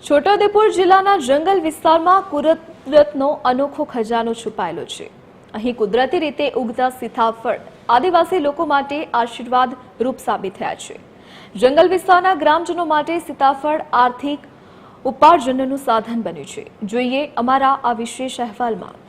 છોટાઉદેપુર જિલ્લાના જંગલ વિસ્તારમાં કુદરતનો અનોખો ખજાનો છુપાયેલો છે। અહીં કુદરતી રીતે ઉગતા સીતાફળ આદિવાસી લોકો માટે આશીર્વાદ રૂપ સાબિત થયા છે। જંગલ વિસ્તારના ગ્રામજનો માટે સીતાફળ આર્થિક ઉપાર્જનનું સાધન બન્યું છે। જોઈએ અમારા આ વિશેષ અહેવાલમાં।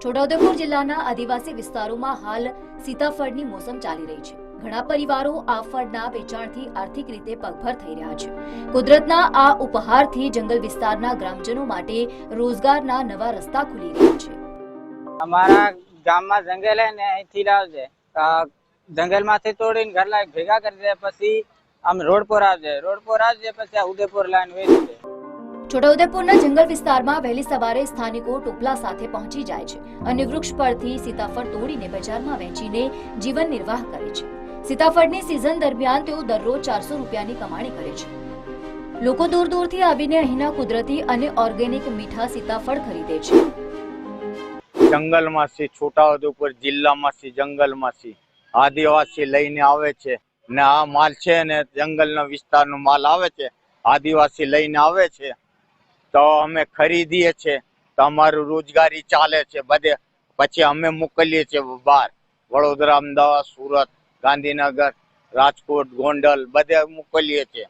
છોટાઉદેપુર જિલ્લાના આદિવાસી વિસ્તારોમાં હાલ સીતાફળની મોસમ ચાલી રહી છે। ઘણા પરિવારો આ ફળના વેચાણથી આર્થિક રીતે પગભર થઈ રહ્યા છે। કુદરતના આ ઉપહારથી જંગલ વિસ્તારના ગ્રામજનો માટે રોજગારના નવા રસ્તા ખુલી રહ્યા છે। અમારા ગામમાં જંગલ હે ને અહીંથી લાવજે જંગલમાંથી તોડીને ઘર લાવી ભેગા કરી દે, પછી આમ રોડ પર આવજે પછી આ ઉદયપુર લાઈન વેચી દે। છોટાઉદેપુરના જંગલ વિસ્તારમાં વહેલી સવારે સ્થાનિકો ટોપલા સાથે પહોંચી જાય છે અને વૃક્ષ પરથી સીતાફળ તોડીને બજારમાં વેચીને જીવન નિર્વાહ કરે છે। સીતાફળની સિઝન દરમિયાન તેઓ દરરોજ 400 રૂપિયાની કમાણી કરે છે। લોકો દૂર દૂરથી આવીને અહીંના કુદરતી અને ઓર્ગેનિક મીઠા સીતાફળ ખરીદે છે। જંગલમાંથી છોટાઉદેપુર જિલ્લામાંથી જંગલમાંથી આદિવાસી લઈને આવે છે ને આ માલ છે ને જંગલના વિસ્તારનો માલ આવે છે, આદિવાસી લઈને આવે છે તો અમે ખરીદીએ છીએ તો અમારું રોજગારી ચાલે છે બધે। પછી અમે મોકલીએ છીએ બહાર, વડોદરા, અમદાવાદ, સુરત, ગાંધીનગર, રાજકોટ, ગોંડલ બધે મોકલીએ છીએ।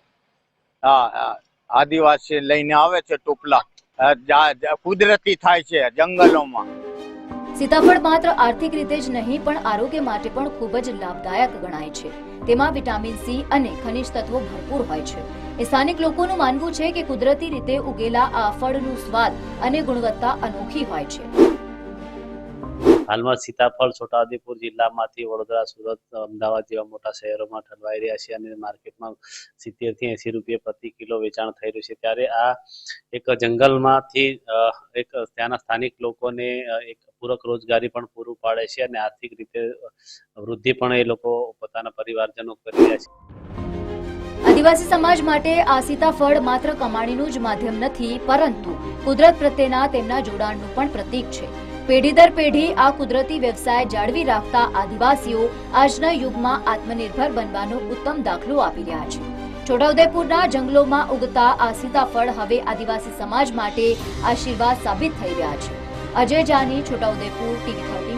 આદિવાસી લઈને આવે છે ટોપલા, કુદરતી થાય છે જંગલોમાં। સીતાફળ માત્ર આર્થિક રીતે જ નહીં પણ આરોગ્ય માટે પણ ખૂબ જ લાભદાયક ગણાય છે। તેમાં વિટામિન સી અને ખનિજ તત્વો ભરપૂર હોય છે। સ્થાનિક લોકોનું માનવું છે કે કુદરતી રીતે ઉગેલા આ ફળનું સ્વાદ અને ગુણવત્તા અનોખી હોય છે। હાલમાં સીતાફળ છોટાઉદેપુર જિલ્લામાંથી વડોદરા, સુરત, અમદાવાદ જેવા મોટા શહેરોમાં ઠલવાઈ રહ્યા છે અને માર્કેટમાં 70 થી 80 રૂપિયા પ્રતિ કિલો વેચાણ થઈ રહ્યું છે। ત્યારે આ એક જંગલમાંથી એક ત્યાંના સ્થાનિક લોકોને એક પૂરક રોજગારી પણ પૂરું પાડે છે અને આર્થિક રીતે વૃદ્ધિ પણ એ લોકો પોતાના પરિવારજનો કરી રહ્યા છે। આદિવાસી સમાજ માટે આ સીતાફળ માત્ર કમાણીનું જ માધ્યમ નથી, પરંતુ કુદરત પ્રત્યેના તેમના જોડાણનું પણ પ્રતીક છે। પેઢી દર પેઢી આ કુદરતી વ્યવસાય જાળવી રાખતા આદિવાસીઓ આજના યુગમાં આત્મનિર્ભર બનવાનો ઉત્તમ દાખલો આપી રહ્યા છે। છોટાઉદેપુરના જંગલોમાં ઉગતા આ સીતાફળ હવે આદિવાસી સમાજ માટે આશીર્વાદ સાબિત થઈ રહ્યા છે। અજય જાની, છોટાઉદેપુર, TV 13।